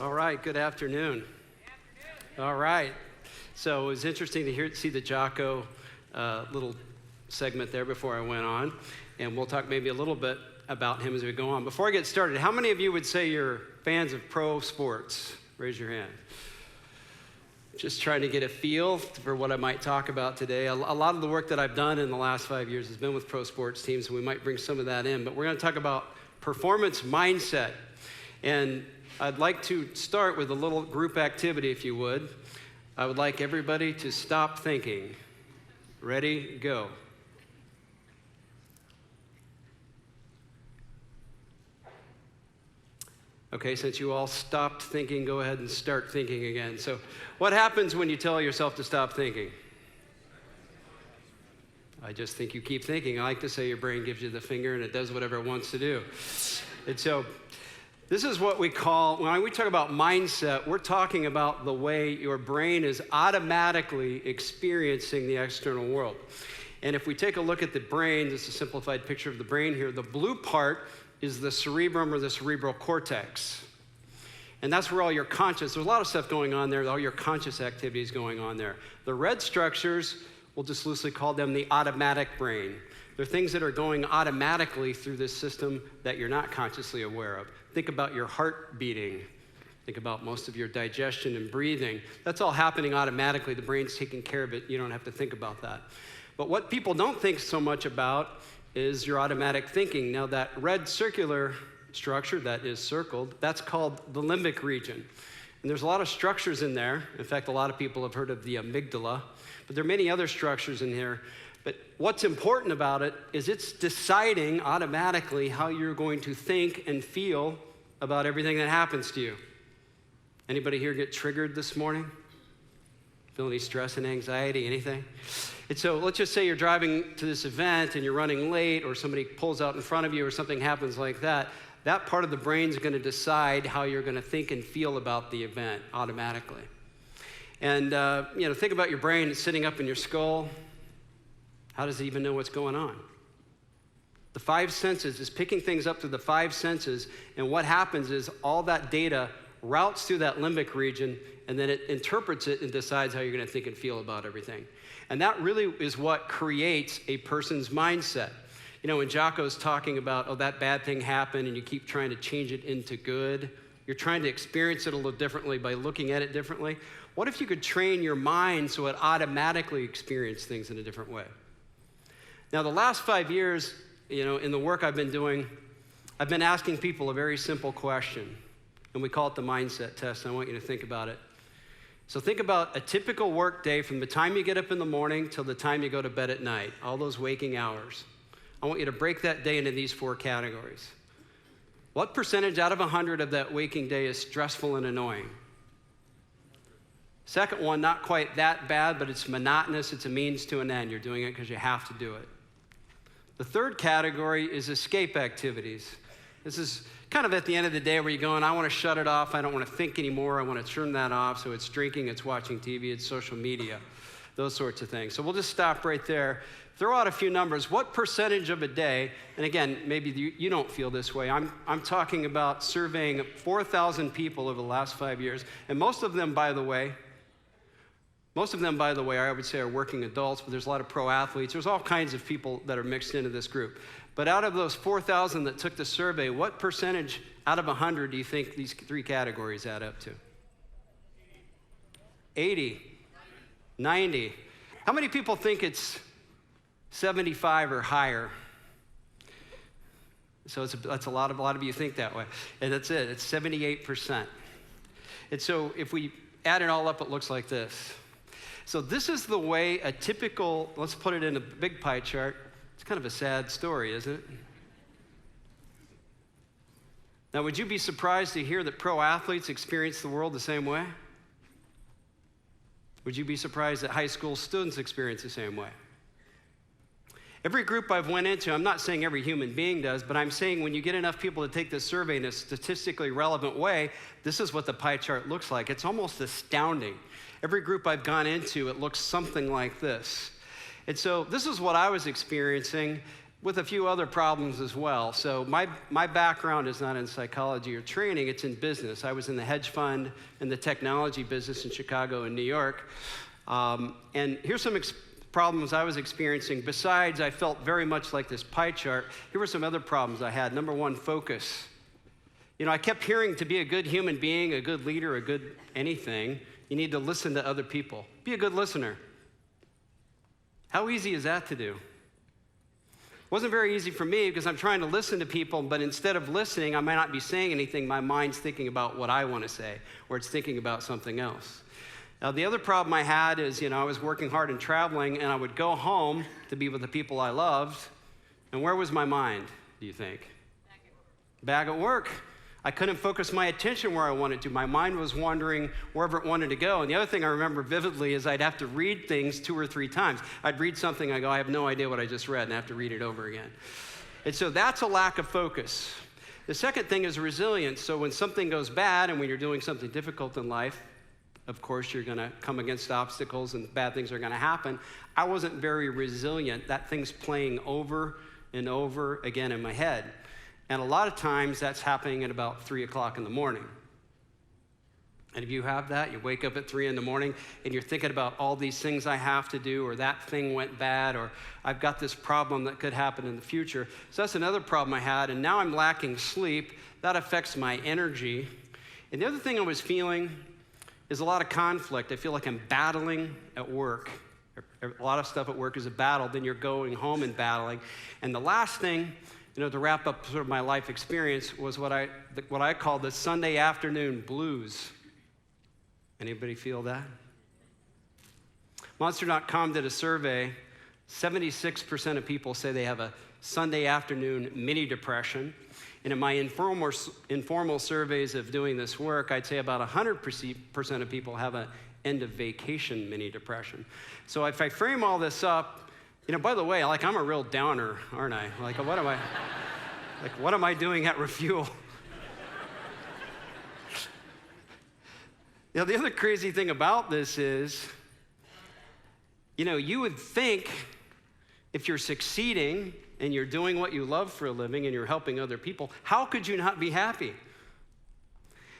All right, good afternoon. All right. So it was interesting to see the Jocko little segment there before I went on, and we'll talk maybe a little bit about him as we go on. Before I get started, how many of you would say you're fans of pro sports? Raise your hand. Just trying to get a feel for what I might talk about today. A lot of the work that I've done in the last 5 years has been with pro sports teams, and we might bring some of that in, but we're going to talk about performance mindset. And I'd like to start with a little group activity, if you would. I would like everybody to stop thinking. Ready, go. Okay, since you all stopped thinking, go ahead and start thinking again. So what happens when you tell yourself to stop thinking? I just think you keep thinking. I like to say your brain gives you the finger and it does whatever it wants to do. And so this is what we call, when we talk about mindset, we're talking about the way your brain is automatically experiencing the external world. And if we take a look at the brain, this is a simplified picture of the brain here, the blue part is the cerebrum or the cerebral cortex. And that's where all your there's a lot of stuff going on there, all your conscious activities going on there. The red structures, we'll just loosely call them the automatic brain. They're things that are going automatically through this system that you're not consciously aware of. Think about your heart beating. Think about most of your digestion and breathing. That's all happening automatically. The brain's taking care of it. You don't have to think about that. But what people don't think so much about is your automatic thinking. Now that red circular structure that is circled, that's called the limbic region. And there's a lot of structures in there. In fact, a lot of people have heard of the amygdala, but there are many other structures in here. But what's important about it is it's deciding automatically how you're going to think and feel about everything that happens to you. Anybody here get triggered this morning? Feel any stress and anxiety, anything? And so let's just say you're driving to this event and you're running late, or somebody pulls out in front of you or something happens like that. That part of the brain's going to decide how you're going to think and feel about the event automatically. And think about your brain. It's sitting up in your skull. How does it even know what's going on? The five senses is picking things up through the five senses, and what happens is all that data routes through that limbic region, and then it interprets it and decides how you're going to think and feel about everything. And that really is what creates a person's mindset. You know, when Jocko's talking about, that bad thing happened, and you keep trying to change it into good, you're trying to experience it a little differently by looking at it differently. What if you could train your mind so it automatically experiences things in a different way? Now, the last 5 years, in the work I've been doing, I've been asking people a very simple question, and we call it the mindset test, and I want you to think about it. So think about a typical work day from the time you get up in the morning till the time you go to bed at night, all those waking hours. I want you to break that day into these 4 categories. What percentage out of 100 of that waking day is stressful and annoying? Second one, not quite that bad, but it's monotonous. It's a means to an end. You're doing it because you have to do it. The third category is escape activities. This is kind of at the end of the day where you're going, I want to shut it off. I don't want to think anymore. I want to turn that off. So it's drinking, it's watching TV, it's social media, those sorts of things. So we'll just stop right there. Throw out a few numbers. What percentage of a day, and again, maybe you don't feel this way. I'm talking about surveying 4,000 people over the last 5 years, and most of them, by the way, I would say are working adults, but there's a lot of pro athletes. There's all kinds of people that are mixed into this group. But out of those 4,000 that took the survey, what percentage out of 100 do you think these 3 categories add up to? 80, 90. How many people think it's 75 or higher? So that's a lot of you think that way. And that's it. It's 78%. And so if we add it all up, it looks like this. So this is the way a typical, let's put it in a big pie chart. It's kind of a sad story, isn't it? Now, would you be surprised to hear that pro athletes experience the world the same way? Would you be surprised that high school students experience the same way? Every group I've went into, I'm not saying every human being does, but I'm saying when you get enough people to take this survey in a statistically relevant way, this is what the pie chart looks like. It's almost astounding. Every group I've gone into, it looks something like this. And so this is what I was experiencing with a few other problems as well. So my background is not in psychology or training, it's in business. I was in the hedge fund and the technology business in Chicago and New York. And here's some problems I was experiencing. Besides, I felt very much like this pie chart. Here were some other problems I had. Number one, focus. You know, I kept hearing to be a good human being, a good leader, a good anything, you need to listen to other people. Be a good listener. How easy is that to do? It wasn't very easy for me because I'm trying to listen to people, but instead of listening, I might not be saying anything. My mind's thinking about what I want to say, or it's thinking about something else. Now, the other problem I had is, I was working hard and traveling, and I would go home to be with the people I loved, and where was my mind, do you think? Back at work. I couldn't focus my attention where I wanted to. My mind was wandering wherever it wanted to go. And the other thing I remember vividly is I'd have to read things 2 or 3 times. I'd read something, I go, I have no idea what I just read, and I have to read it over again. And so that's a lack of focus. The second thing is resilience. So when something goes bad and when you're doing something difficult in life, of course, you're going to come against obstacles and bad things are going to happen. I wasn't very resilient. That thing's playing over and over again in my head. And a lot of times that's happening at about 3 o'clock in the morning. And if you have that, you wake up at 3 in the morning and you're thinking about all these things I have to do, or that thing went bad, or I've got this problem that could happen in the future. So that's another problem I had. And now I'm lacking sleep. That affects my energy. And the other thing I was feeling is a lot of conflict. I feel like I'm battling at work. A lot of stuff at work is a battle. Then you're going home and battling. And the last thing, to wrap up sort of my life experience was what I call the Sunday afternoon blues. Anybody feel that? Monster.com did a survey. 76% of people say they have a Sunday afternoon mini depression. And in my informal surveys of doing this work, I'd say about 100% of people have an end of vacation mini depression. So if I frame all this up, by the way, I'm a real downer, aren't I? What am I doing at Refuel? The other crazy thing about this is, you would think if you're succeeding and you're doing what you love for a living and you're helping other people, how could you not be happy?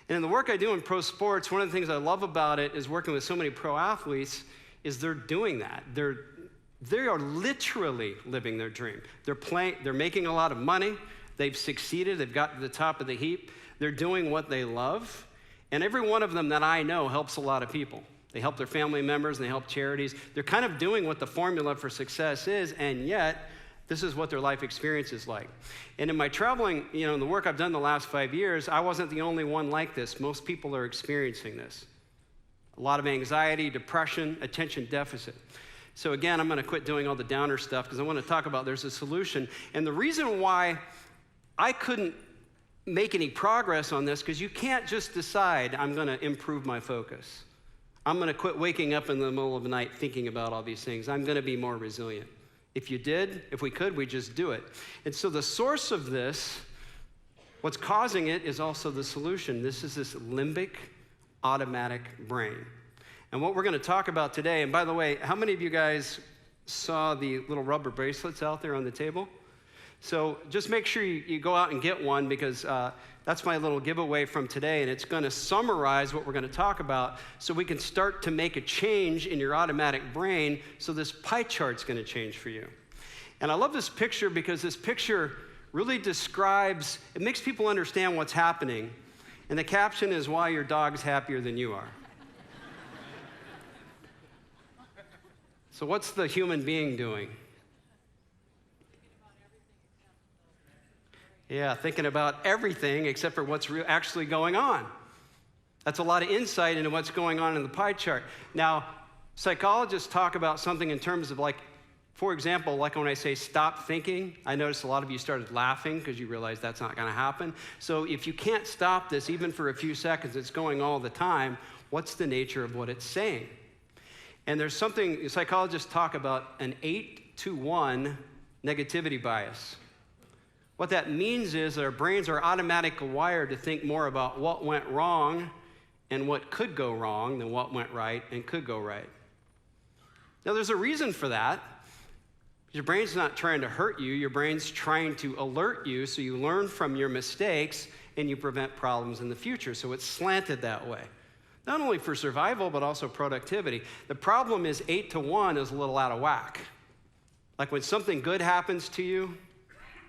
And in the work I do in pro sports, one of the things I love about it is working with so many pro athletes is they're doing that. They are literally living their dream. They're making a lot of money. They've succeeded. They've got to the top of the heap. They're doing what they love. And every one of them that I know helps a lot of people. They help their family members and they help charities. They're kind of doing what the formula for success is, and yet this is what their life experience is like. And in my traveling, in the work I've done the last 5 years, I wasn't the only one like this. Most people are experiencing this. A lot of anxiety, depression, attention deficit. So again, I'm going to quit doing all the downer stuff because I want to talk about there's a solution. And the reason why I couldn't make any progress on this, because you can't just decide I'm going to improve my focus. I'm going to quit waking up in the middle of the night thinking about all these things. I'm going to be more resilient. If we could, we'd just do it. And so the source of this, what's causing it is also the solution. This is this limbic automatic brain. And what we're going to talk about today, and by the way, how many of you guys saw the little rubber bracelets out there on the table? So just make sure you go out and get one, because that's my little giveaway from today, and it's going to summarize what we're going to talk about so we can start to make a change in your automatic brain, so this pie chart's going to change for you. And I love this picture because this picture really describes, it makes people understand what's happening, and the caption is, "Why your dog's happier than you are." So what's the human being doing? Yeah, thinking about everything except for what's actually going on. That's a lot of insight into what's going on in the pie chart. Now, psychologists talk about something in terms of for example, when I say stop thinking, I noticed a lot of you started laughing because you realized that's not going to happen. So if you can't stop this, even for a few seconds, it's going all the time, what's the nature of what it's saying? And there's something, psychologists talk about an 8-to-1 negativity bias. What that means is that our brains are automatically wired to think more about what went wrong and what could go wrong than what went right and could go right. Now, there's a reason for that. Your brain's not trying to hurt you. Your brain's trying to alert you so you learn from your mistakes and you prevent problems in the future. So it's slanted that way. Not only for survival, but also productivity. The problem is 8 to 1 is a little out of whack. Like when something good happens to you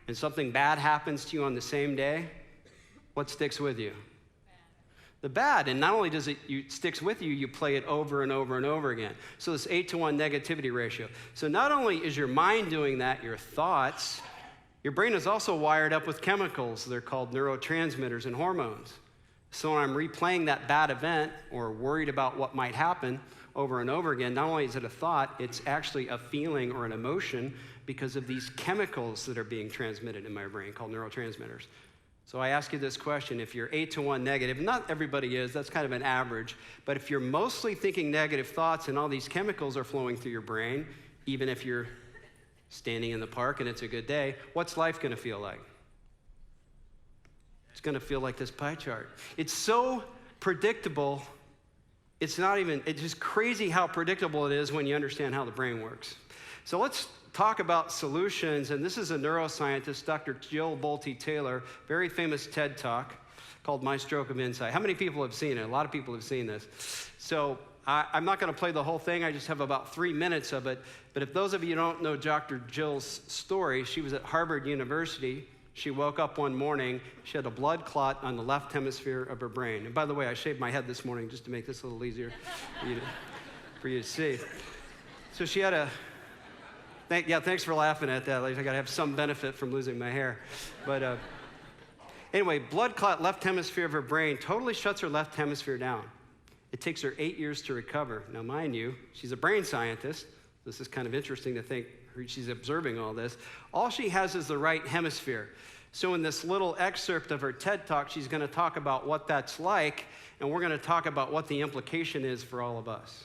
and something bad happens to you on the same day, what sticks with you? The bad. And not only does it sticks with you, you play it over and over and over again. So this 8 to 1 negativity ratio. So not only is your mind doing that, your thoughts, your brain is also wired up with chemicals. They're called neurotransmitters and hormones. So when I'm replaying that bad event or worried about what might happen over and over again, not only is it a thought, it's actually a feeling or an emotion because of these chemicals that are being transmitted in my brain called neurotransmitters. So I ask you this question, if you're 8 to 1 negative, not everybody is, that's kind of an average, but if you're mostly thinking negative thoughts and all these chemicals are flowing through your brain, even if you're standing in the park and it's a good day, what's life gonna feel like? It's gonna feel like this pie chart. It's so predictable, it's just crazy how predictable it is when you understand how the brain works. So let's talk about solutions, and this is a neuroscientist, Dr. Jill Bolte Taylor, very famous TED Talk called My Stroke of Insight. How many people have seen it? A lot of people have seen this. So I'm not gonna play the whole thing, I just have about 3 minutes of it, but if those of you who don't know Dr. Jill's story, she was at Harvard University. She woke up one morning, she had a blood clot on the left hemisphere of her brain. And by the way, I shaved my head this morning just to make this a little easier for you to see. So she had thanks for laughing at that. I gotta have some benefit from losing my hair. But anyway, blood clot, left hemisphere of her brain, totally shuts her left hemisphere down. It takes her 8 years to recover. Now, mind you, she's a brain scientist. This is kind of interesting to think she's observing all this. All she has is the right hemisphere. So in this little excerpt of her TED Talk, she's gonna talk about what that's like, and we're gonna talk about what the implication is for all of us.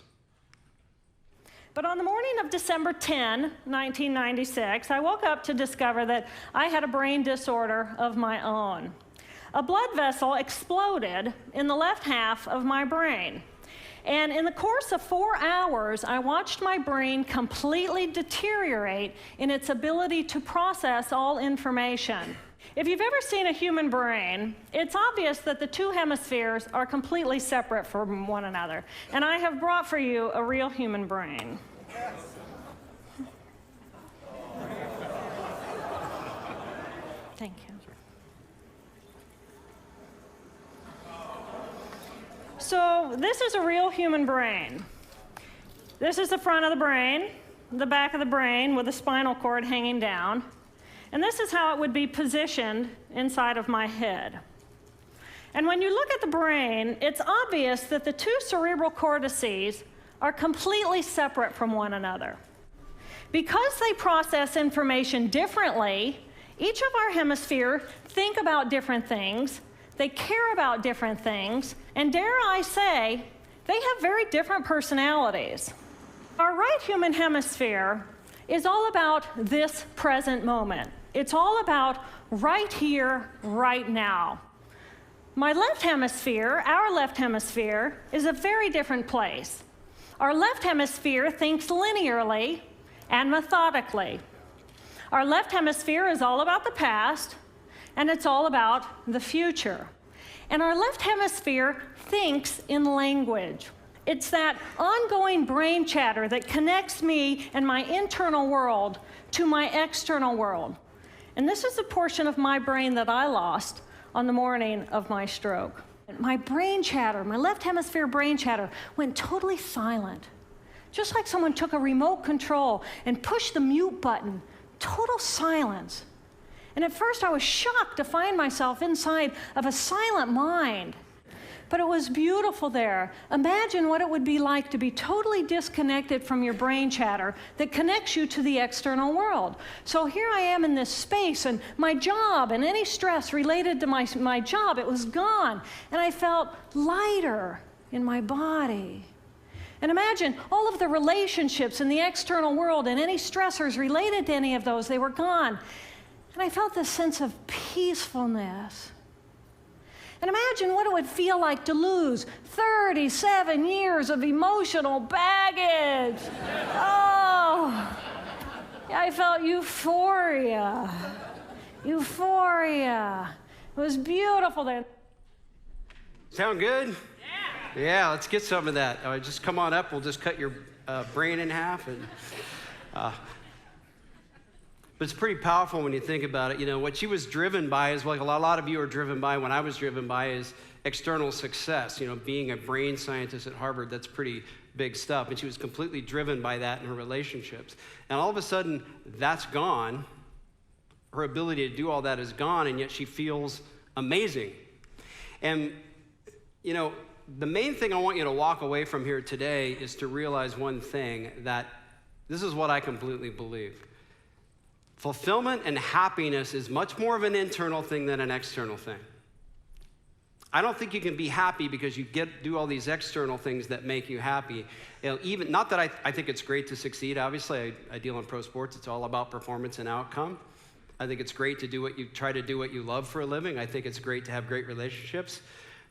But on the morning of December 10, 1996, I woke up to discover that I had a brain disorder of my own. A blood vessel exploded in the left half of my brain. And in the course of 4 hours, I watched my brain completely deteriorate in its ability to process all information. If you've ever seen a human brain, it's obvious that the two hemispheres are completely separate from one another. And I have brought for you a real human brain. Thank you. So this is a real human brain. This is the front of the brain, the back of the brain with the spinal cord hanging down. And this is how it would be positioned inside of my head. And when you look at the brain, it's obvious that the two cerebral cortices are completely separate from one another. Because they process information differently, each of our hemispheres think about different things, they care about different things, and dare I say, they have very different personalities. Our right human hemisphere is all about this present moment. It's all about right here, right now. My left hemisphere, our left hemisphere, is a very different place. Our left hemisphere thinks linearly and methodically. Our left hemisphere is all about the past, and it's all about the future. And our left hemisphere thinks in language. It's that ongoing brain chatter that connects me and my internal world to my external world. And this is a portion of my brain that I lost on the morning of my stroke. My brain chatter, my left hemisphere brain chatter, went totally silent. Just like someone took a remote control and pushed the mute button, total silence. And at first I was shocked to find myself inside of a silent mind. But it was beautiful there. Imagine what it would be like to be totally disconnected from your brain chatter that connects you to the external world. So here I am in this space, and my job and any stress related to my job, it was gone. And I felt lighter in my body. And imagine all of the relationships in the external world and any stressors related to any of those, they were gone. And I felt this sense of peacefulness. And imagine what it would feel like to lose 37 years of emotional baggage. Oh, I felt euphoria. Euphoria. It was beautiful there. Sound good? Yeah, let's get some of that. Just come on up. We'll just cut your brain in half. But it's pretty powerful when you think about it. You know, what she was driven by is like a lot of you are driven by, when I was driven by, is external success. You know, being a brain scientist at Harvard, that's pretty big stuff. And she was completely driven by that in her relationships. And all of a sudden, that's gone. Her ability to do all that is gone, and yet she feels amazing. And, you know, the main thing I want you to walk away from here today is to realize one thing, that this is what I completely believe. Fulfillment and happiness is much more of an internal thing than an external thing. I don't think you can be happy because you do all these external things that make you happy. You know, even, not that I think it's great to succeed. Obviously, I deal in pro sports. It's all about performance and outcome. I think it's great to try to do what you love for a living. I think it's great to have great relationships.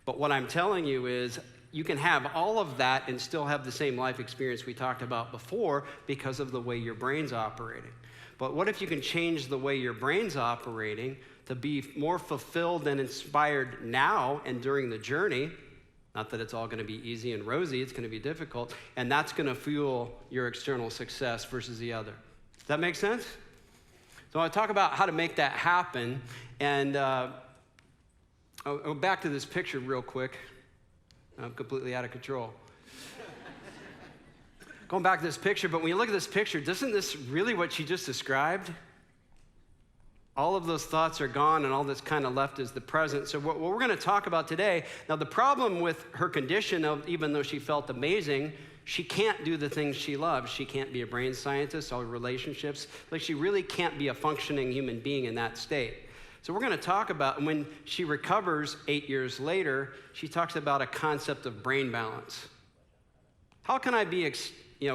But what I'm telling you is you can have all of that and still have the same life experience we talked about before because of the way your brain's operating. But what if you can change the way your brain's operating to be more fulfilled and inspired now and during the journey? Not that it's all going to be easy and rosy, it's going to be difficult, and that's going to fuel your external success versus the other. Does that make sense? So I want to talk about how to make that happen, and I'll go back to this picture real quick. I'm completely out of control. Going back to this picture, but when you look at this picture, doesn't this really what she just described? All of those thoughts are gone, and all that's kind of left is the present. So what we're going to talk about today, now the problem with her condition, even though she felt amazing, she can't do the things she loves. She can't be a brain scientist, all relationships. Like, she really can't be a functioning human being in that state. So we're going to talk about, when she recovers 8 years later, she talks about a concept of brain balance. How can I be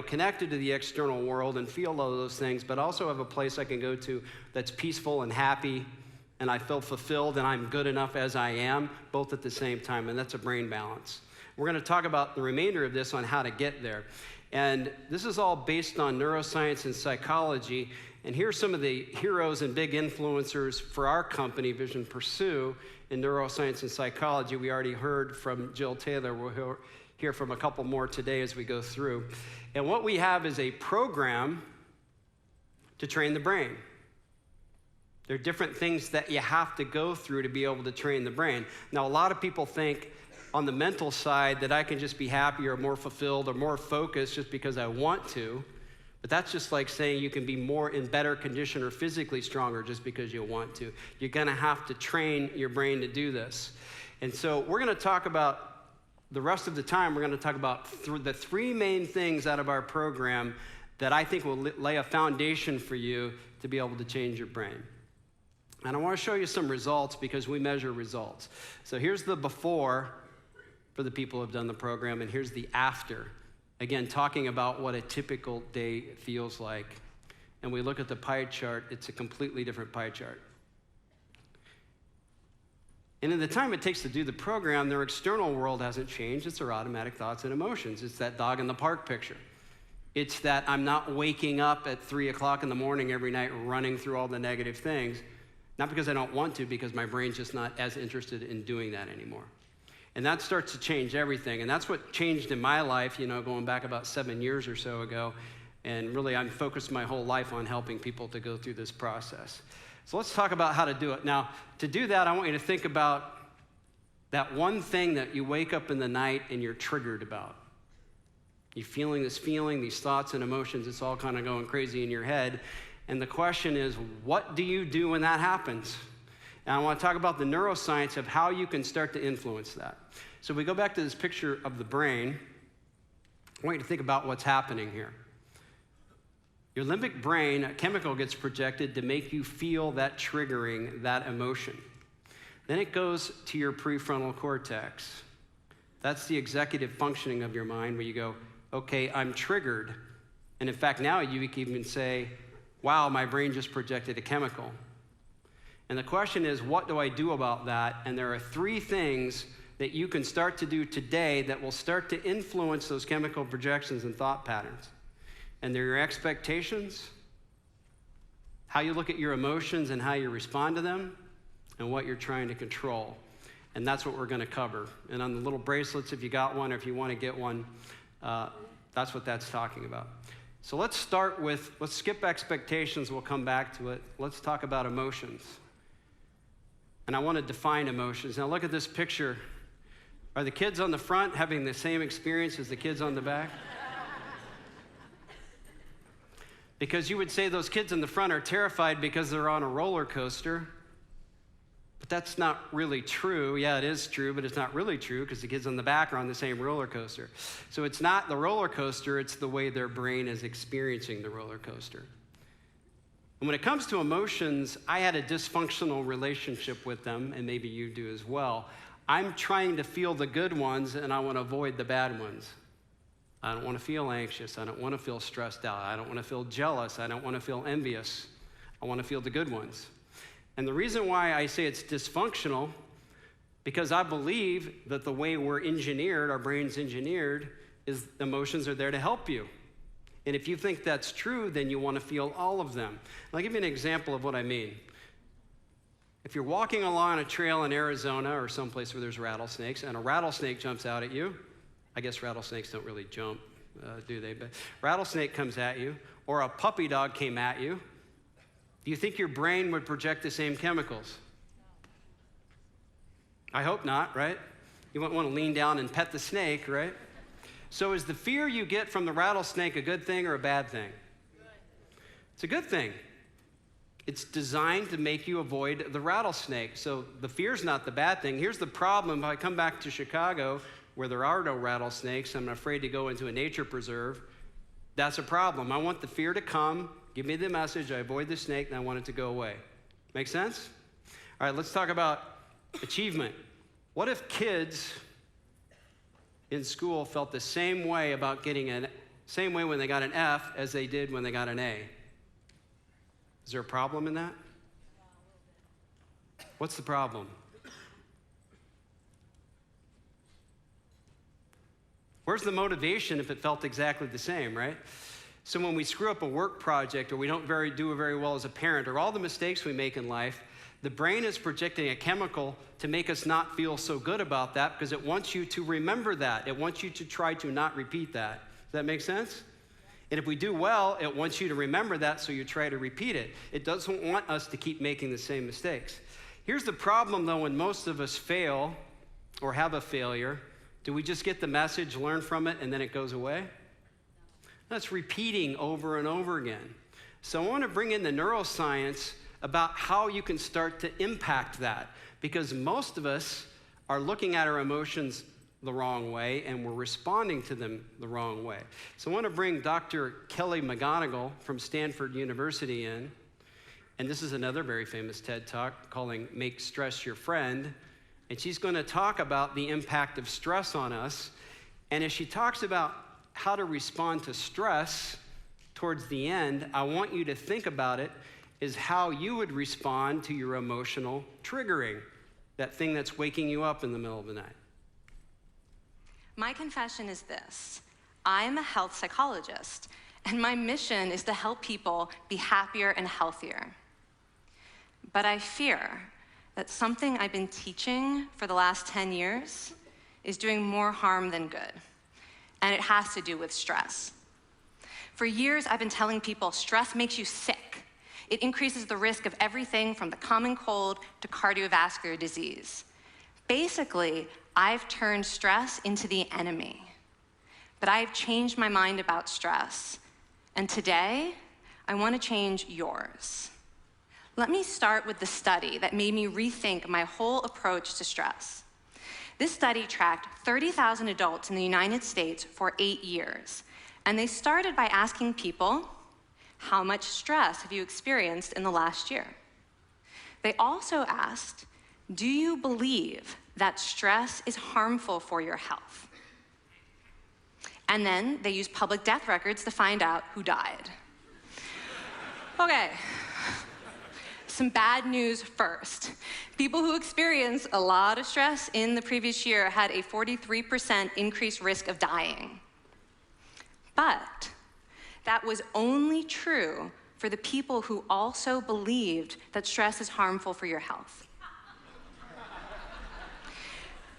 connected to the external world and feel all those things, but also have a place I can go to that's peaceful and happy, and I feel fulfilled and I'm good enough as I am, both at the same time, and that's a brain balance. We're going to talk about the remainder of this on how to get there. And this is all based on neuroscience and psychology. And here's some of the heroes and big influencers for our company, Vision Pursue, in neuroscience and psychology. We already heard from Jill Taylor. We'll hear from a couple more today as we go through. And what we have is a program to train the brain. There are different things that you have to go through to be able to train the brain. Now, a lot of people think on the mental side that I can just be happier or more fulfilled or more focused just because I want to. But that's just like saying you can be more in better condition or physically stronger just because you want to. You're going to have to train your brain to do this. And so we're going to talk about, the rest of the time, we're going to talk about the three main things out of our program that I think will lay a foundation for you to be able to change your brain. And I want to show you some results because we measure results. So here's the before for the people who have done the program, and here's the after. Again, talking about what a typical day feels like. And we look at the pie chart, it's a completely different pie chart. And in the time it takes to do the program, their external world hasn't changed. It's their automatic thoughts and emotions. It's that dog in the park picture. It's that I'm not waking up at 3 o'clock in the morning every night running through all the negative things. Not because I don't want to, because my brain's just not as interested in doing that anymore. And that starts to change everything. And that's what changed in my life, going back about 7 years or so ago. And really, I'm focused my whole life on helping people to go through this process. So let's talk about how to do it. Now, to do that, I want you to think about that one thing that you wake up in the night and you're triggered about. You're feeling this feeling, these thoughts and emotions, it's all kind of going crazy in your head. And the question is, what do you do when that happens? And I want to talk about the neuroscience of how you can start to influence that. So we go back to this picture of the brain. I want you to think about what's happening here. Your limbic brain, a chemical gets projected to make you feel that triggering, that emotion. Then it goes to your prefrontal cortex. That's the executive functioning of your mind where you go, okay, I'm triggered. And in fact, now you can even say, wow, my brain just projected a chemical. And the question is, what do I do about that? And there are three things that you can start to do today that will start to influence those chemical projections and thought patterns. And they're your expectations, how you look at your emotions and how you respond to them, and what you're trying to control. And that's what we're going to cover. And on the little bracelets, if you got one or if you want to get one, that's what that's talking about. So let's skip expectations, we'll come back to it. Let's talk about emotions. And I want to define emotions. Now look at this picture. Are the kids on the front having the same experience as the kids on the back? Because you would say those kids in the front are terrified because they're on a roller coaster. But that's not really true. Yeah, it is true, but it's not really true because the kids on the back are on the same roller coaster. So it's not the roller coaster, it's the way their brain is experiencing the roller coaster. And when it comes to emotions, I had a dysfunctional relationship with them, and maybe you do as well. I'm trying to feel the good ones, and I want to avoid the bad ones. I don't want to feel anxious. I don't want to feel stressed out. I don't want to feel jealous. I don't want to feel envious. I want to feel the good ones. And the reason why I say it's dysfunctional, because I believe that the way we're engineered, our brain's engineered, is emotions are there to help you. And if you think that's true, then you want to feel all of them. And I'll give you an example of what I mean. If you're walking along a trail in Arizona or someplace where there's rattlesnakes, and a rattlesnake jumps out at you, I guess rattlesnakes don't really jump, do they? But rattlesnake comes at you, or a puppy dog came at you, do you think your brain would project the same chemicals? I hope not, right? You wouldn't want to lean down and pet the snake, right? So is the fear you get from the rattlesnake a good thing or a bad thing? It's a good thing. It's designed to make you avoid the rattlesnake. So the fear's not the bad thing. Here's the problem. If I come back to Chicago where there are no rattlesnakes, I'm afraid to go into a nature preserve, that's a problem. I want the fear to come, give me the message, I avoid the snake, and I want it to go away. Make sense? All right, let's talk about achievement. What if kids in school felt the same way about same way when they got an F as they did when they got an A? Is there a problem in that? What's the problem? Where's the motivation if it felt exactly the same, right? So when we screw up a work project or we don't do very well as a parent or all the mistakes we make in life, the brain is projecting a chemical to make us not feel so good about that because it wants you to remember that. It wants you to try to not repeat that. Does that make sense? And if we do well, it wants you to remember that, so you try to repeat it. It doesn't want us to keep making the same mistakes. Here's the problem, though, when most of us fail or have a failure, do we just get the message, learn from it, and then it goes away? That's repeating over and over again. So I want to bring in the neuroscience about how you can start to impact that, because most of us are looking at our emotions the wrong way, and we're responding to them the wrong way. So I want to bring Dr. Kelly McGonigal from Stanford University in, and this is another very famous TED Talk calling Make Stress Your Friend, and she's going to talk about the impact of stress on us, and as she talks about how to respond to stress towards the end, I want you to think about it as how you would respond to your emotional triggering, that thing that's waking you up in the middle of the night. My confession is this: I am a health psychologist, and my mission is to help people be happier and healthier. But I fear that something I've been teaching for the last 10 years is doing more harm than good, and it has to do with stress. For years, I've been telling people stress makes you sick. It increases the risk of everything from the common cold to cardiovascular disease. Basically, I've turned stress into the enemy. But I've changed my mind about stress. And today, I want to change yours. Let me start with the study that made me rethink my whole approach to stress. This study tracked 30,000 adults in the United States for 8 years. And they started by asking people, how much stress have you experienced in the last year? They also asked, do you believe that stress is harmful for your health? And then they used public death records to find out who died. Okay, some bad news first. People who experienced a lot of stress in the previous year had a 43% increased risk of dying. But that was only true for the people who also believed that stress is harmful for your health.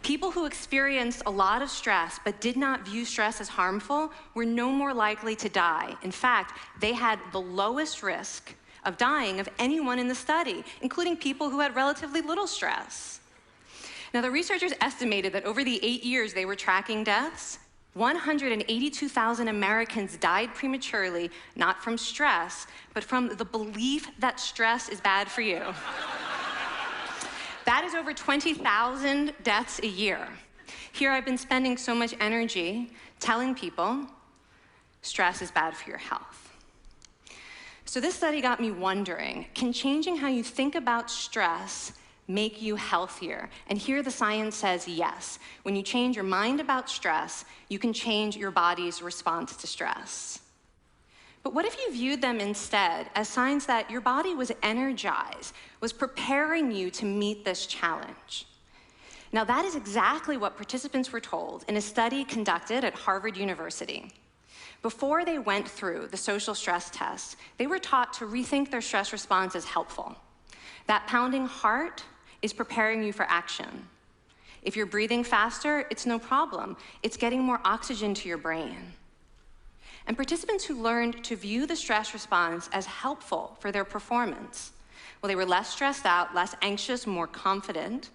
People who experienced a lot of stress but did not view stress as harmful were no more likely to die. In fact, they had the lowest risk of dying of anyone in the study, including people who had relatively little stress. Now, the researchers estimated that over the 8 years they were tracking deaths, 182,000 Americans died prematurely, not from stress, but from the belief that stress is bad for you. That is over 20,000 deaths a year. Here I've been spending so much energy telling people stress is bad for your health. So this study got me wondering, can changing how you think about stress make you healthier? And here the science says yes. When you change your mind about stress, you can change your body's response to stress. But what if you viewed them instead as signs that your body was energized, was preparing you to meet this challenge? Now, that is exactly what participants were told in a study conducted at Harvard University. Before they went through the social stress test, they were taught to rethink their stress response as helpful. That pounding heart is preparing you for action. If you're breathing faster, it's no problem. It's getting more oxygen to your brain. And participants who learned to view the stress response as helpful for their performance, well, they were less stressed out, less anxious, more confident.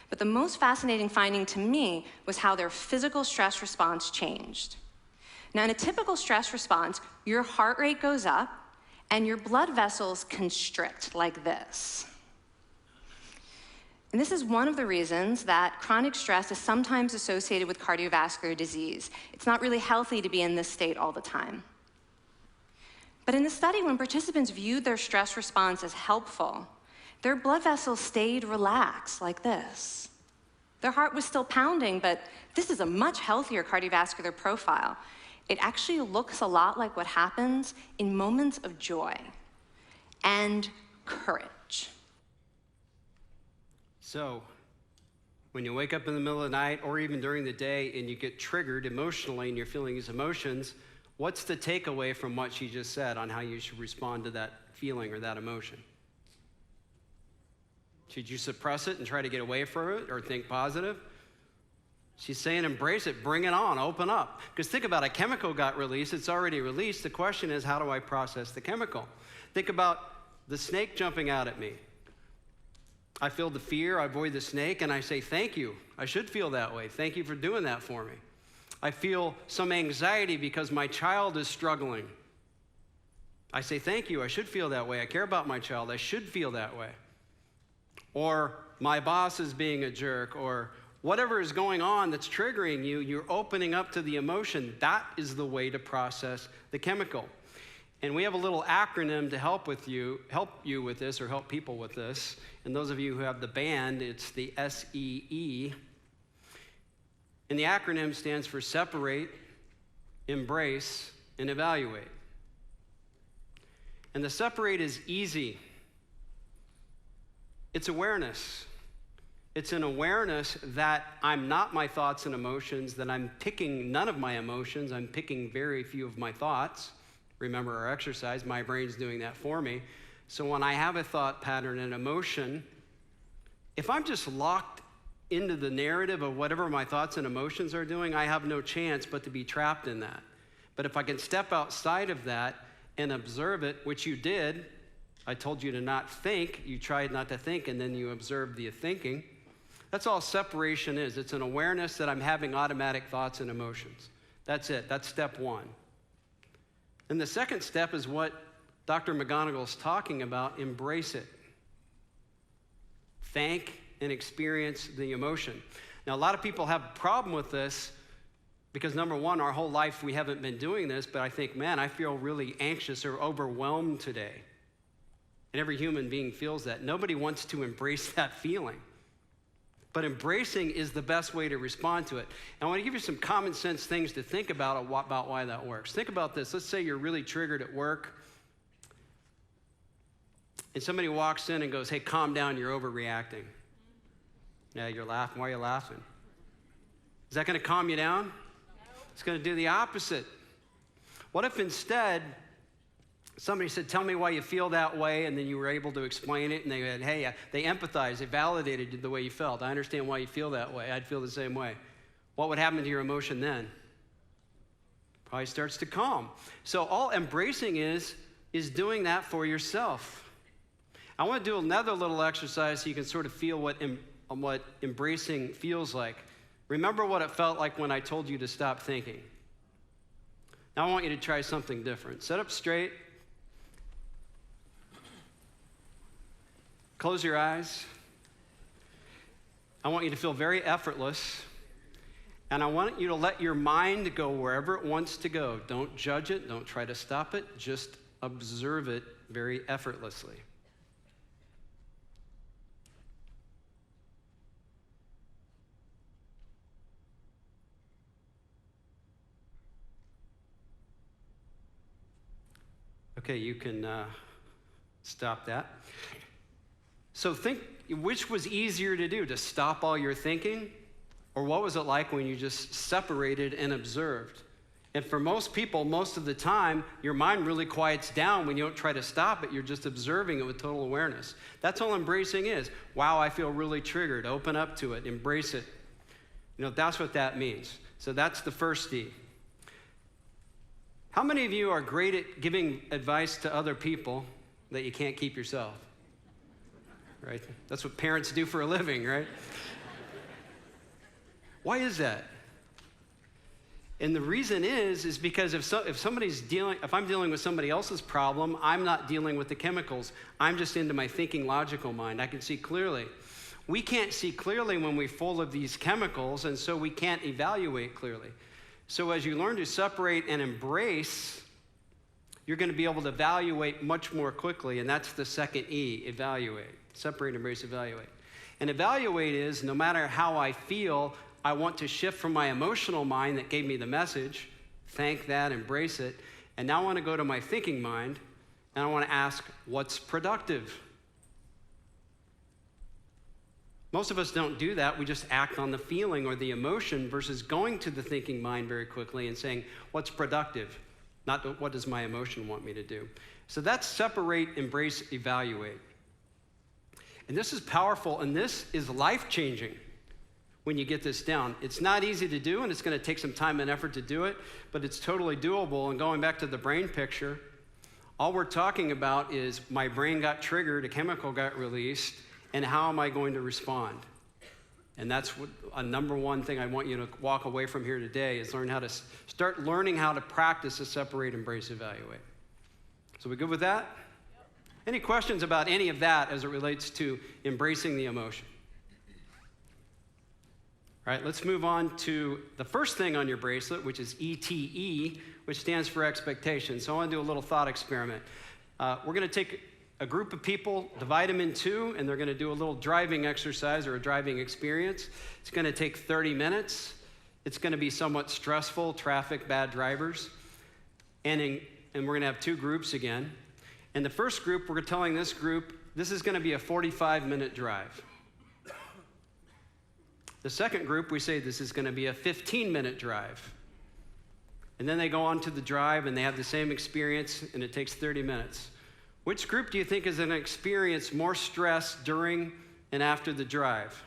But the most fascinating finding to me was how their physical stress response changed. Now, in a typical stress response, your heart rate goes up and your blood vessels constrict like this. And this is one of the reasons that chronic stress is sometimes associated with cardiovascular disease. It's not really healthy to be in this state all the time. But in the study, when participants viewed their stress response as helpful, their blood vessels stayed relaxed like this. Their heart was still pounding, but this is a much healthier cardiovascular profile. It actually looks a lot like what happens in moments of joy and courage. So, when you wake up in the middle of the night or even during the day and you get triggered emotionally and you're feeling these emotions, what's the takeaway from what she just said on how you should respond to that feeling or that emotion? Should you suppress it and try to get away from it or think positive? She's saying embrace it, bring it on, open up. Because think about it, a chemical got released, it's already released. The question is, how do I process the chemical? Think about the snake jumping out at me. I feel the fear, I avoid the snake, and I say, thank you. I should feel that way. Thank you for doing that for me. I feel some anxiety because my child is struggling. I say, thank you. I should feel that way. I care about my child. I should feel that way. Or my boss is being a jerk, or whatever is going on that's triggering you, you're opening up to the emotion. That is the way to process the chemical. And we have a little acronym to help you with this, or help people with this. And those of you who have the band, it's the SEE. And the acronym stands for separate, embrace, and evaluate. And the separate is easy. It's awareness. It's an awareness that I'm not my thoughts and emotions, that I'm picking none of my emotions, I'm picking very few of my thoughts. Remember our exercise, my brain's doing that for me. So when I have a thought pattern and emotion, if I'm just locked into the narrative of whatever my thoughts and emotions are doing, I have no chance but to be trapped in that. But if I can step outside of that and observe it, which you did, I told you to not think, you tried not to think, and then you observed the thinking. That's all separation is. It's an awareness that I'm having automatic thoughts and emotions. That's it. That's step one. And the second step is what Dr. McGonigal's talking about, embrace it. Thank and experience the emotion. Now, a lot of people have a problem with this because, number one, our whole life we haven't been doing this, but I think, man, I feel really anxious or overwhelmed today. And every human being feels that. Nobody wants to embrace that feeling. But embracing is the best way to respond to it. And I want to give you some common sense things to think about why that works. Think about this. Let's say you're really triggered at work, and somebody walks in and goes, hey, calm down, you're overreacting. Yeah, you're laughing. Why are you laughing? Is that going to calm you down? No. It's going to do the opposite. What if instead Somebody said, tell me why you feel that way, and then you were able to explain it, and they said, hey, they empathized, they validated the way you felt. I understand why you feel that way. I'd feel the same way. What would happen to your emotion then? Probably starts to calm. So all embracing is doing that for yourself. I want to do another little exercise so you can sort of feel what embracing feels like. Remember what it felt like when I told you to stop thinking. Now I want you to try something different. Sit up straight. Close your eyes. I want you to feel very effortless. And I want you to let your mind go wherever it wants to go. Don't judge it. Don't try to stop it. Just observe it very effortlessly. Okay, you can stop that. So think, which was easier to do, to stop all your thinking, or what was it like when you just separated and observed? And for most people, most of the time, your mind really quiets down when you don't try to stop it. You're just observing it with total awareness. That's all embracing is. Wow, I feel really triggered. Open up to it. Embrace it. That's what that means. So that's the first D. How many of you are great at giving advice to other people that you can't keep yourself? Right? That's what parents do for a living, right? Why is that? And the reason is because if I'm dealing with somebody else's problem, I'm not dealing with the chemicals. I'm just into my thinking logical mind. I can see clearly. We can't see clearly when we're full of these chemicals, and so we can't evaluate clearly. So as you learn to separate and embrace, you're going to be able to evaluate much more quickly, and that's the second E, evaluate. Separate, embrace, evaluate. And evaluate is, no matter how I feel, I want to shift from my emotional mind that gave me the message, thank that, embrace it, and now I want to go to my thinking mind, and I want to ask, what's productive? Most of us don't do that. We just act on the feeling or the emotion versus going to the thinking mind very quickly and saying, what's productive? Not what does my emotion want me to do? So that's separate, embrace, evaluate. And this is powerful, and this is life-changing when you get this down. It's not easy to do, and it's going to take some time and effort to do it, but it's totally doable. And going back to the brain picture, all we're talking about is my brain got triggered, a chemical got released, and how am I going to respond? And that's a number one thing I want you to walk away from here today is start learning how to practice to separate, embrace, evaluate. So we good with that? Any questions about any of that as it relates to embracing the emotion? All right, let's move on to the first thing on your bracelet, which is ETE, which stands for expectation. So I want to do a little thought experiment. We're going to take a group of people, divide them in two, and they're going to do a little driving exercise or a driving experience. It's going to take 30 minutes. It's going to be somewhat stressful, traffic, bad drivers. And we're going to have two groups again. And the first group, we're telling this group, this is going to be a 45-minute drive. The second group, we say this is going to be a 15-minute drive. And then they go on to the drive, and they have the same experience, and it takes 30 minutes. Which group do you think is going to experience more stress during and after the drive?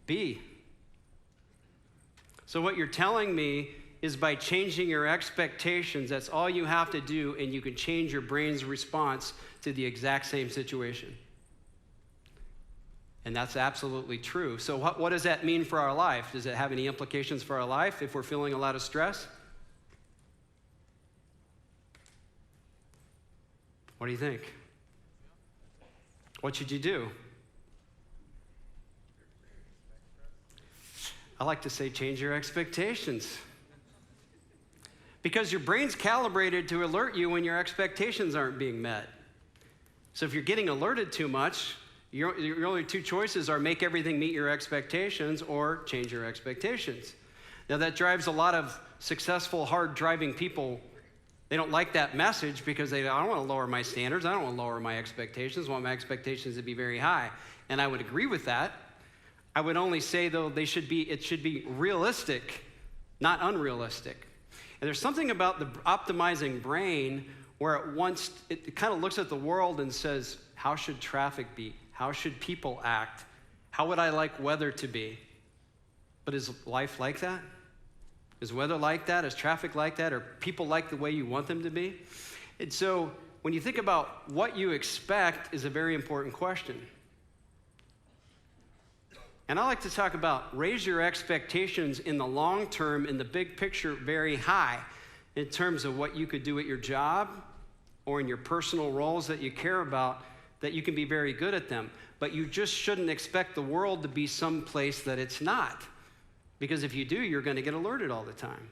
B. So what you're telling me is by changing your expectations, that's all you have to do, and you can change your brain's response to the exact same situation. And that's absolutely true. So what does that mean for our life? Does it have any implications for our life if we're feeling a lot of stress? What do you think? What should you do? I like to say change your expectations. Because your brain's calibrated to alert you when your expectations aren't being met. So if you're getting alerted too much, your only two choices are make everything meet your expectations or change your expectations. Now that drives a lot of successful, hard driving people. They don't like that message because I don't want to lower my standards. I don't want to lower my expectations. I want my expectations to be very high. And I would agree with that. I would only say, though, it should be realistic, not unrealistic. And there's something about the optimizing brain where it kind of looks at the world and says, how should traffic be? How should people act? How would I like weather to be? But is life like that? Is weather like that? Is traffic like that? Are people like the way you want them to be? And so when you think about what you expect is a very important question. And I like to talk about raise your expectations in the long term, in the big picture, very high in terms of what you could do at your job or in your personal roles that you care about, that you can be very good at them. But you just shouldn't expect the world to be someplace that it's not. Because if you do, you're going to get alerted all the time.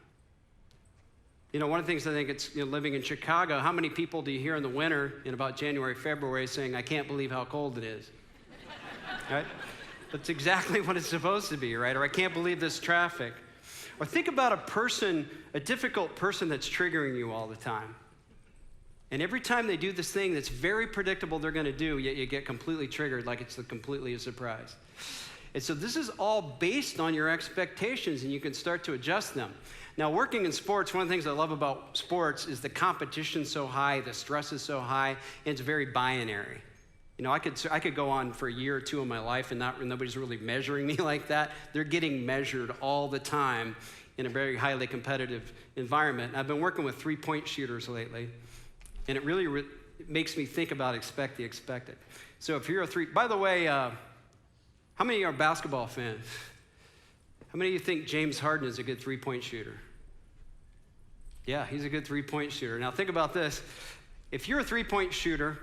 You know, one of the things I think it's, living in Chicago, how many people do you hear in the winter in about January, February saying, I can't believe how cold it is? Right? That's exactly what it's supposed to be, right? Or I can't believe this traffic. Or think about a difficult person that's triggering you all the time. And every time they do this thing that's very predictable they're going to do, yet you get completely triggered like it's completely a surprise. And so this is all based on your expectations, and you can start to adjust them. Now, working in sports, one of the things I love about sports is the competition's so high, the stress is so high, and it's very binary. You know, I could go on for a year or two of my life and nobody's really measuring me like that. They're getting measured all the time in a very highly competitive environment. I've been working with three-point shooters lately, and it really makes me think about expect the expected. So if you're by the way, how many are basketball fans? How many of you think James Harden is a good three-point shooter? Yeah, he's a good three-point shooter. Now think about this. If you're a three-point shooter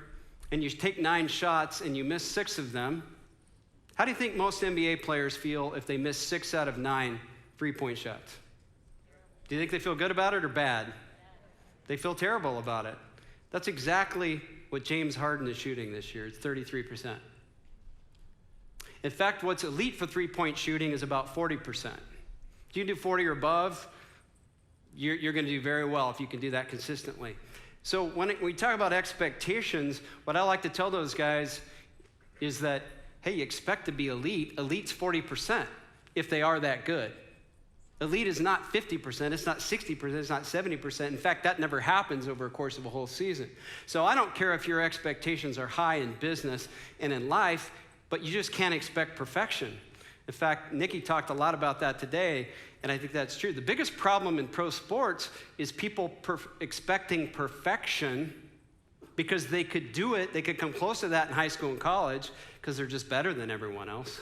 and you take 9 shots and you miss 6 of them, how do you think most NBA players feel if they miss 6 out of 9 three-point shots? Do you think they feel good about it or bad? They feel terrible about it. That's exactly what James Harden is shooting this year. It's 33%. In fact, what's elite for three-point shooting is about 40%. If you do 40 or above, you're going to do very well if you can do that consistently. So when we talk about expectations, what I like to tell those guys is that, hey, you expect to be elite. Elite's 40% if they are that good. Elite is not 50%, it's not 60%, it's not 70%. In fact, that never happens over a course of a whole season. So I don't care if your expectations are high in business and in life, but you just can't expect perfection. In fact, Nikki talked a lot about that today, and I think that's true. The biggest problem in pro sports is people expecting perfection because they could do it, they could come close to that in high school and college because they're just better than everyone else.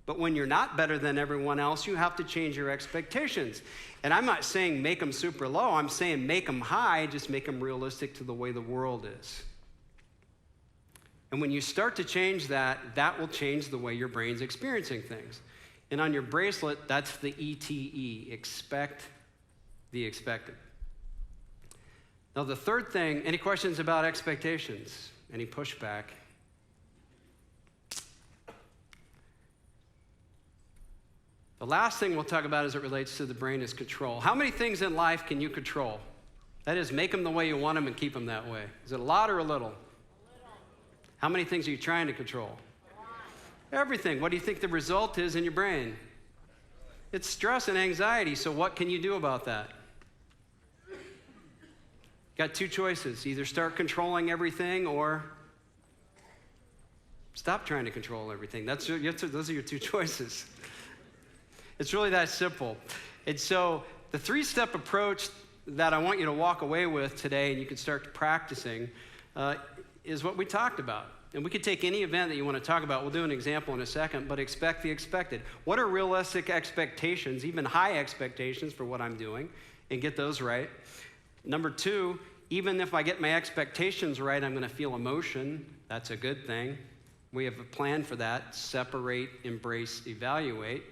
But when you're not better than everyone else, you have to change your expectations. And I'm not saying make them super low, I'm saying make them high, just make them realistic to the way the world is. And when you start to change that, that will change the way your brain's experiencing things. And on your bracelet, that's the ETE, expect the expected. Now the third thing, any questions about expectations? Any pushback? The last thing we'll talk about as it relates to the brain is control. How many things in life can you control? That is, make them the way you want them and keep them that way. Is it a lot or a little? How many things are you trying to control? Everything. What do you think the result is in your brain? It's stress and anxiety. So what can you do about that? Got 2 choices. Either start controlling everything or stop trying to control everything. Those are your 2 choices. It's really that simple. And so the 3-step approach that I want you to walk away with today, and you can start practicing, is what we talked about. And we could take any event that you want to talk about. We'll do an example in a second, but expect the expected. What are realistic expectations, even high expectations for what I'm doing, and get those right? Number 2, even if I get my expectations right, I'm going to feel emotion. That's a good thing. We have a plan for that. Separate, embrace, evaluate.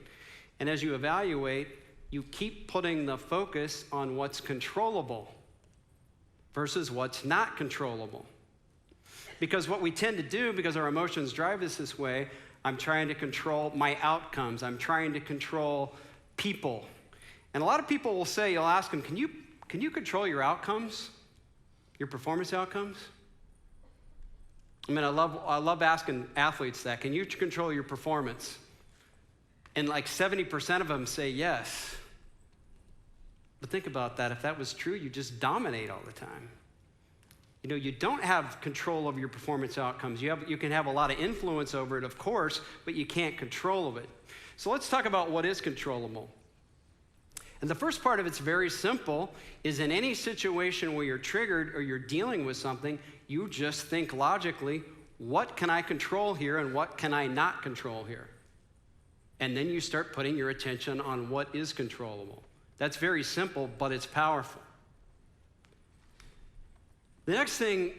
And as you evaluate, you keep putting the focus on what's controllable versus what's not controllable. Because what we tend to do, because our emotions drive us this way, I'm trying to control my outcomes. I'm trying to control people. And a lot of people will say, you'll ask them, can you control your outcomes? Your performance outcomes? I mean, I love asking athletes that. Can you control your performance? And like 70% of them say yes. But think about that. If that was true, you just dominate all the time. You know, you don't have control over your performance outcomes. You can have a lot of influence over it, of course, but you can't control it. So let's talk about what is controllable. And the first part of it's very simple, is in any situation where you're triggered or you're dealing with something, you just think logically, what can I control here and what can I not control here? And then you start putting your attention on what is controllable. That's very simple, but it's powerful. The next thing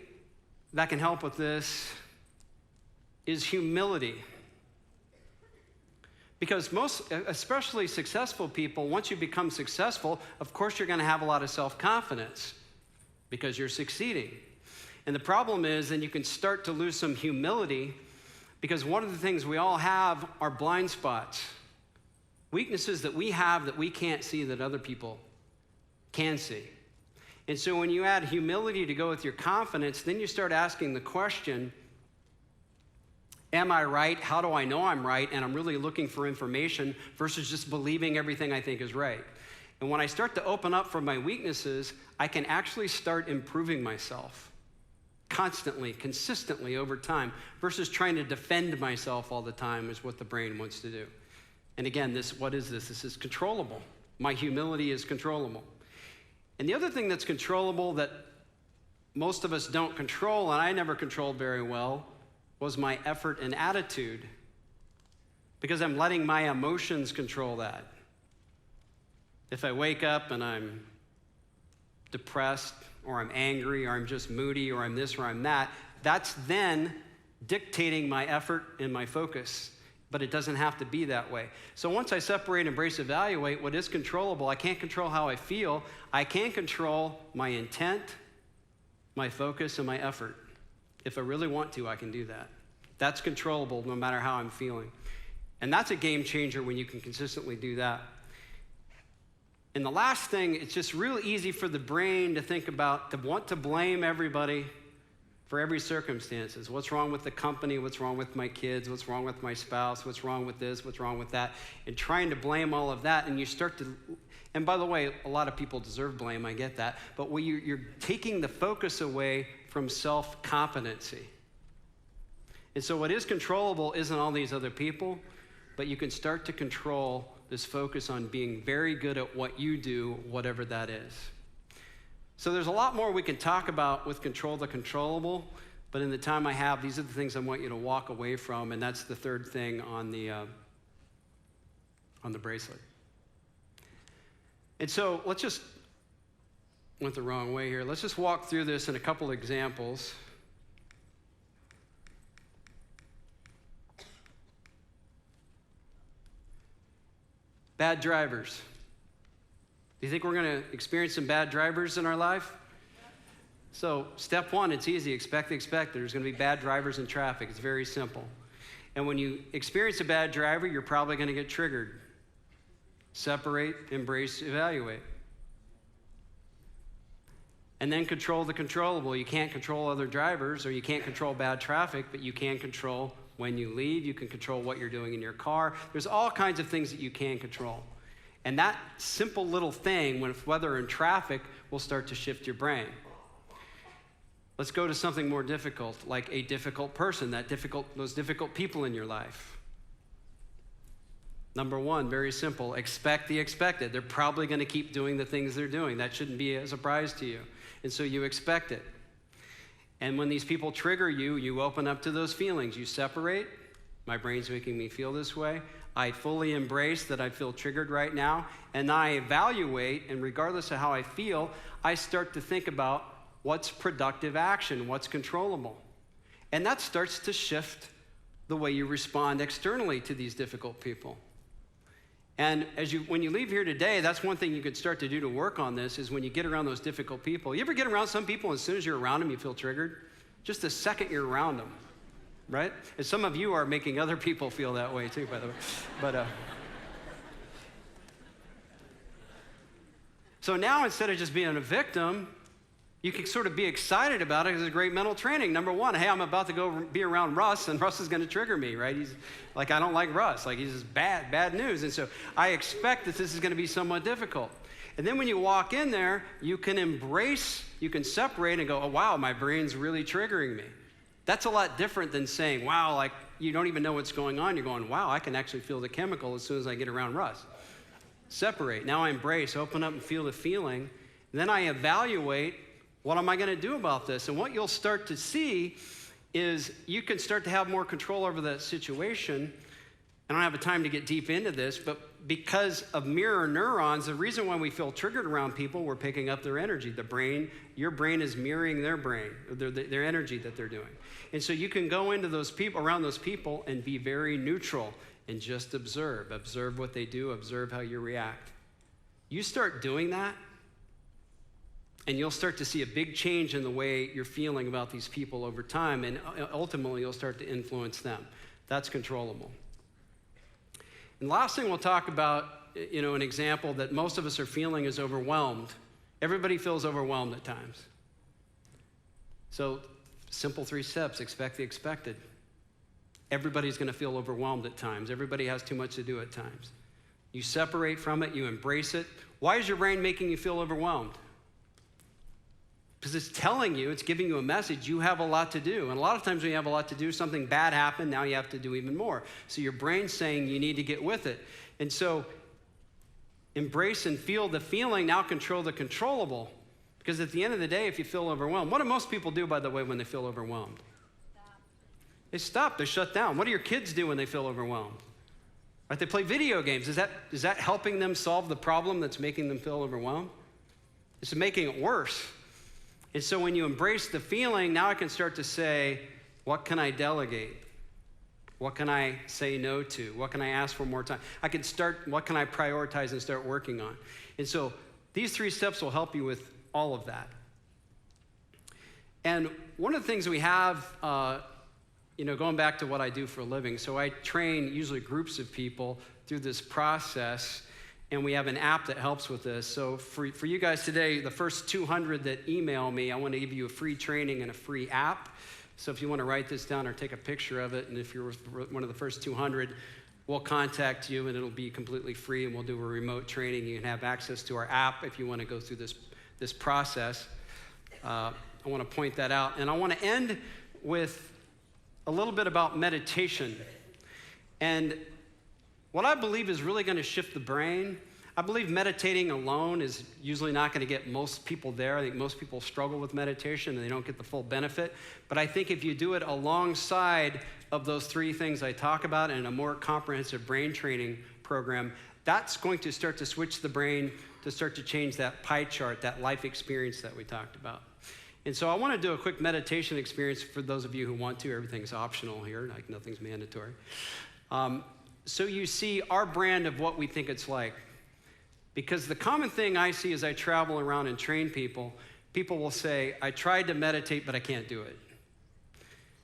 that can help with this is humility. Because most, especially successful people, once you become successful, of course you're going to have a lot of self-confidence because you're succeeding. And the problem is then you can start to lose some humility because one of the things we all have are blind spots, weaknesses that we have that we can't see that other people can see. And so when you add humility to go with your confidence, then you start asking the question, am I right? How do I know I'm right? And I'm really looking for information versus just believing everything I think is right. And when I start to open up from my weaknesses, I can actually start improving myself constantly, consistently over time versus trying to defend myself all the time is what the brain wants to do. And again, what is this? This is controllable. My humility is controllable. And the other thing that's controllable that most of us don't control, and I never controlled very well, was my effort and attitude, because I'm letting my emotions control that. If I wake up and I'm depressed, or I'm angry, or I'm just moody, or I'm this, or I'm that, that's then dictating my effort and my focus. But it doesn't have to be that way. So once I separate, embrace, evaluate what is controllable, I can't control how I feel. I can control my intent, my focus, and my effort. If I really want to, I can do that. That's controllable no matter how I'm feeling. And that's a game changer when you can consistently do that. And the last thing, it's just real easy for the brain to think about, to want to blame everybody for every circumstances. What's wrong with the company? What's wrong with my kids? What's wrong with my spouse? What's wrong with this? What's wrong with that? And trying to blame all of that, and you start to, and by the way, a lot of people deserve blame, I get that, but when you're taking the focus away from self-competency. And so what is controllable isn't all these other people, but you can start to control this focus on being very good at what you do, whatever that is. So there's a lot more we can talk about with control the controllable, but in the time I have, these are the things I want you to walk away from, and that's the third thing on the bracelet. And so let's just, went the wrong way here. Let's just walk through this in a couple examples. Bad drivers. Do you think we're going to experience some bad drivers in our life? So step one, it's easy. Expect the expected. There's going to be bad drivers in traffic. It's very simple. And when you experience a bad driver, you're probably going to get triggered. Separate, embrace, evaluate. And then control the controllable. You can't control other drivers or you can't control bad traffic, but you can control when you leave. You can control what you're doing in your car. There's all kinds of things that you can control. And that simple little thing, whether in traffic, will start to shift your brain. Let's go to something more difficult, like a difficult person, those difficult people in your life. Number one, very simple, expect the expected. They're probably going to keep doing the things they're doing. That shouldn't be a surprise to you. And so you expect it. And when these people trigger you, you open up to those feelings. You separate. My brain's making me feel this way. I fully embrace that I feel triggered right now, and I evaluate, and regardless of how I feel, I start to think about what's productive action, what's controllable. And that starts to shift the way you respond externally to these difficult people. And when you leave here today, that's one thing you could start to do to work on this, is when you get around those difficult people. You ever get around some people, and as soon as you're around them, you feel triggered? Just the second you're around them. Right? And some of you are making other people feel that way too, by the way. But so now instead of just being a victim, You can sort of be excited about it because it's great mental training. Number one, hey, I'm about to go be around Russ, and Russ is going to trigger me, right? He's like, I don't like Russ. Like, he's just bad news. And so I expect that this is going to be somewhat difficult. And then when you walk in there, you can embrace, you can separate and go, oh, wow, my brain's really triggering me. That's a lot different than saying, wow, like, you don't even know what's going on. You're going, wow, I can actually feel the chemical as soon as I get around Russ. Separate. Now I embrace, open up and feel the feeling. Then I evaluate, what am I going to do about this? And what you'll start to see is you can start to have more control over the situation. I don't have the time to get deep into this, but because of mirror neurons, the reason why we feel triggered around people, we're picking up their energy. The brain, your brain is mirroring their brain, their energy that they're doing. And so you can go into those people, around those people, and be very neutral and just observe. Observe what they do, observe how you react. You start doing that, and you'll start to see a big change in the way you're feeling about these people over time, and ultimately you'll start to influence them. That's controllable. And the last thing we'll talk about, an example that most of us are feeling is overwhelmed. Everybody feels overwhelmed at times. So, simple 3 steps: expect the expected. Everybody's going to feel overwhelmed at times. Everybody has too much to do at times. You separate from it, you embrace it. Why is your brain making you feel overwhelmed? Because it's telling you, it's giving you a message, you have a lot to do. And a lot of times when you have a lot to do, something bad happened, now you have to do even more. So your brain's saying you need to get with it. And so embrace and feel the feeling, now control the controllable. Because at the end of the day, if you feel overwhelmed, what do most people do, by the way, when they feel overwhelmed? They stop, they shut down. What do your kids do when they feel overwhelmed? Right, they play video games. Is that helping them solve the problem that's making them feel overwhelmed? It's making it worse. And so when you embrace the feeling, now I can start to say, what can I delegate? What can I say no to? What can I ask for more time? What can I prioritize and start working on? And so these 3 steps will help you with all of that. And one of the things we have, going back to what I do for a living, so I train usually groups of people through this process, and we have an app that helps with this. So for you guys today, the first 200 that email me, I want to give you a free training and a free app. So if you want to write this down or take a picture of it, and if you're one of the first 200, we'll contact you, and it'll be completely free, and we'll do a remote training. You can have access to our app if you want to go through this process. I want to point that out. And I want to end with a little bit about meditation. And what I believe is really going to shift the brain, I believe meditating alone is usually not going to get most people there. I think most people struggle with meditation and they don't get the full benefit. But I think if you do it alongside of those 3 things I talk about in a more comprehensive brain training program, that's going to start to switch the brain to start to change that pie chart, that life experience that we talked about. And so I want to do a quick meditation experience for those of you who want to. Everything's optional here, like nothing's mandatory. So you see our brand of what we think it's like. Because the common thing I see as I travel around and train people, people will say, I tried to meditate, but I can't do it.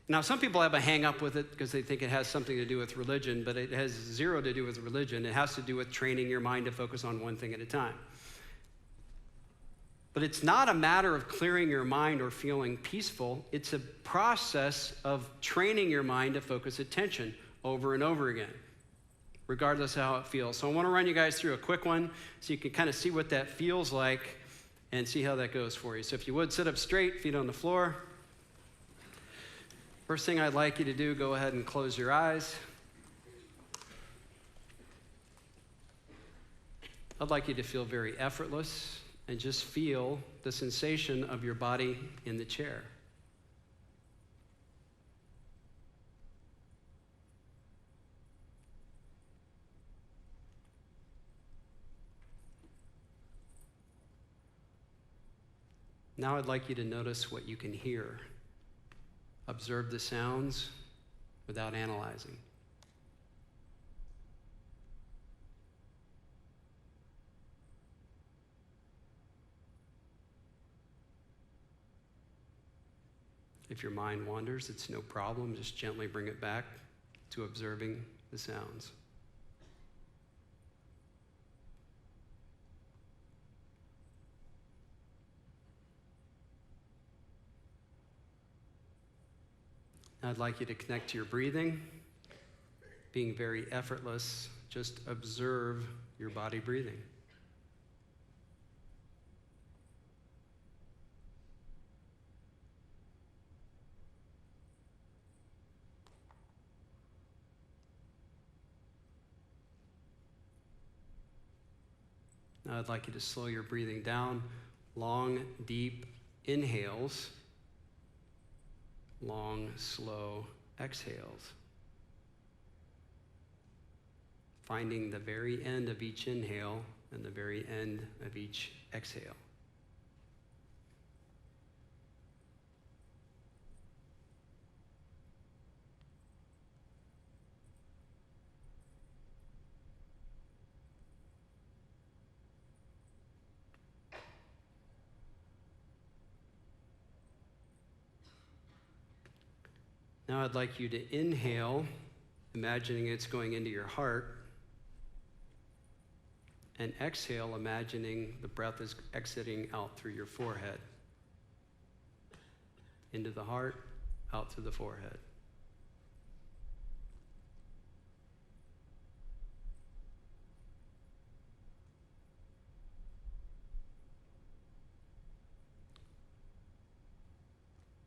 Now, some people have a hang up with it because they think it has something to do with religion, but it has 0 to do with religion. It has to do with training your mind to focus on one thing at a time. But it's not a matter of clearing your mind or feeling peaceful. It's a process of training your mind to focus attention over and over again, regardless of how it feels. So I want to run you guys through a quick one so you can kind of see what that feels like and see how that goes for you. So if you would, sit up straight, feet on the floor. First thing I'd like you to do, go ahead and close your eyes. I'd like you to feel very effortless and just feel the sensation of your body in the chair. Now I'd like you to notice what you can hear. Observe the sounds without analyzing. If your mind wanders, it's no problem. Just gently bring it back to observing the sounds. I'd like you to connect to your breathing, being very effortless. Just observe your body breathing. Now I'd like you to slow your breathing down. Long, deep inhales. Long, slow exhales. Finding the very end of each inhale and the very end of each exhale. Now I'd like you to inhale, imagining it's going into your heart, and exhale, imagining the breath is exiting out through your forehead. Into the heart, out through the forehead.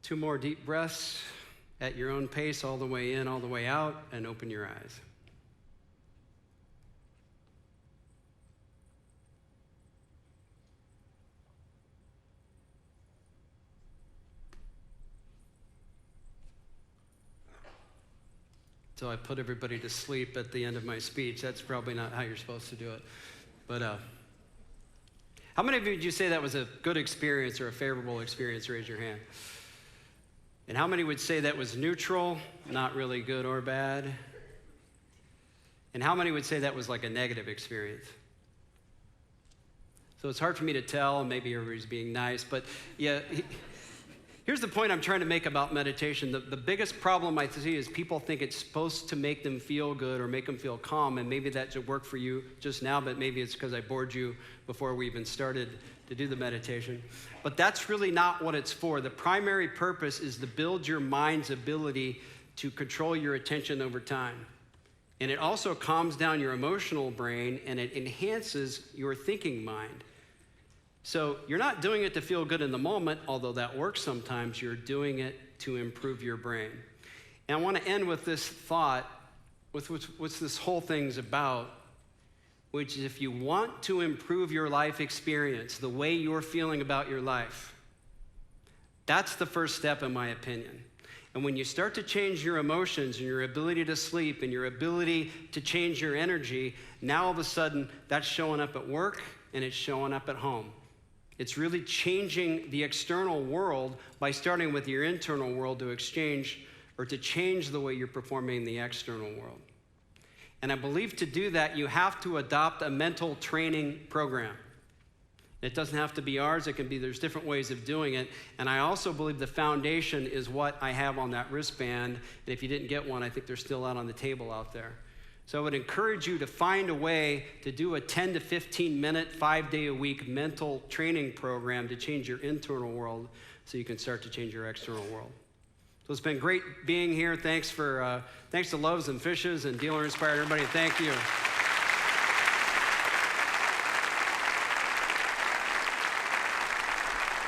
Two more deep breaths at your own pace, all the way in, all the way out, and open your eyes. So I put everybody to sleep at the end of my speech. That's probably not how you're supposed to do it. But how many of you would you say that was a good experience or a favorable experience? Raise your hand. And how many would say that was neutral, not really good or bad? And how many would say that was like a negative experience? So it's hard for me to tell, and maybe everybody's being nice, but yeah, here's the point I'm trying to make about meditation. The biggest problem I see is people think it's supposed to make them feel good or make them feel calm, and maybe that should work for you just now, but maybe it's because I bored you before we even started to do the meditation. But that's really not what it's for. The primary purpose is to build your mind's ability to control your attention over time. And it also calms down your emotional brain, and it enhances your thinking mind. So you're not doing it to feel good in the moment, although that works sometimes. You're doing it to improve your brain. And I want to end with this thought, with what this whole thing's about, which is if you want to improve your life experience, the way you're feeling about your life, that's the first step, in my opinion. And when you start to change your emotions and your ability to sleep and your ability to change your energy, now all of a sudden that's showing up at work and it's showing up at home. It's really changing the external world by starting with your internal world to exchange or to change the way you're performing in the external world. And I believe to do that, you have to adopt a mental training program. It doesn't have to be ours. It can be, there's different ways of doing it. And I also believe the foundation is what I have on that wristband. And if you didn't get one, I think they're still out on the table out there. So I would encourage you to find a way to do a 10 to 15 minute, 5-day-a-week mental training program to change your internal world so you can start to change your external world. So it's been great being here. Thanks to Loaves and Fishes and Dealer Inspired, everybody. Thank you.